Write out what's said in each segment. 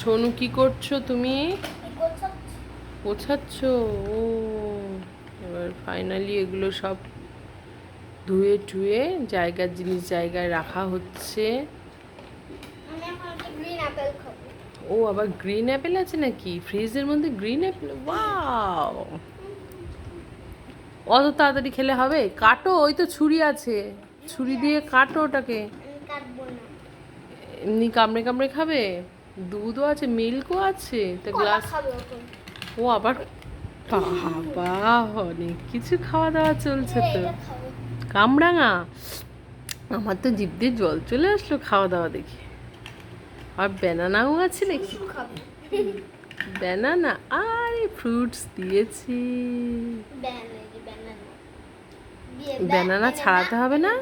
সোনু কি করছো তুমি? গোছাচ্ছ? ও, এবার ফাইনালি এগুলো সব ধুয়ে টুয়ে জায়গার জিনিস জায়গায় রাখা হচ্ছে। ও, আবার গ্রিন অ্যাপেল আছে নাকি ফ্রিজের মধ্যে? Green Apple, wow! অত তাড়াতাড়ি খেলে হবে? কাটো, ওই তো ছুরি আছে, ছুরি দিয়ে কাটো ওটাকে। এমনি কামড়ে কামড়ে খাবে? দুধও আছে, মিল্কও আছে, তা গ্লাস। ও আবার, বাবা, অনেক কিছু খাওয়া দাওয়া চলছে তো। কামরাঙা, আমার তো জিভ দিয়ে জল চলে আসলো খাওয়া দাওয়া দেখে। আর ব্যানানাও আছে নাকি? ব্যানানা, আরে ফ্রুটস দিয়েছি। ব্যানানা ছাড়াতে হবে না?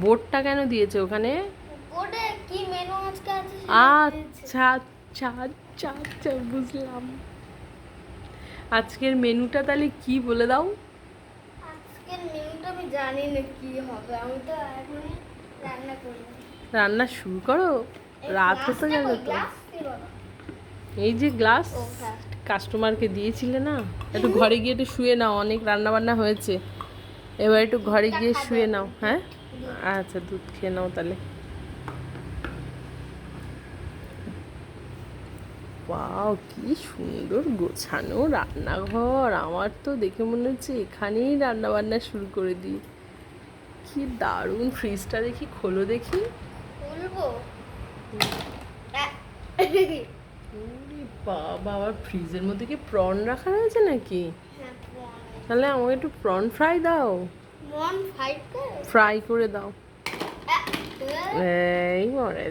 বোর্ডটা কেন দিয়েছে ওখানে? আচ্ছা আচ্ছা আচ্ছা আচ্ছা, বুঝলাম। আজকের মেনুটা তাহলে কি বলে দাও? আজকের মেনুটা আমি জানি না কি হবে, আমি তো এখন রান্না করি। রান্না শুরু করো, রাত হতে গেল তো। এই যে গ্লাস কাস্টমারকে দিয়েছিলে না, একটু ঘরে গিয়ে একটু শুয়ে নাও, অনেক রান্না বান্না হয়েছে, এবার একটু ঘরে গিয়ে শুয়ে নাও। হ্যাঁ, আচ্ছা, দুধ খেয়ে নাও তাহলে। ওয়াও, কি সুন্দর গোছানো রান্নাঘর! আমার তো দেখে মনে হচ্ছে এখানেই রান্না বান্না শুরু করে দিই। কি দারুণ! ফ্রিজটা দেখি, খোলো দেখি। খুলবো? ওরে বাবা, আবার ফ্রিজের মধ্যে কি প্রন রাখা রয়েছে নাকি? তাহলে আমাকে একটু প্রন ফ্রাই দাও। ফ্রাই করে দাও। এই মরে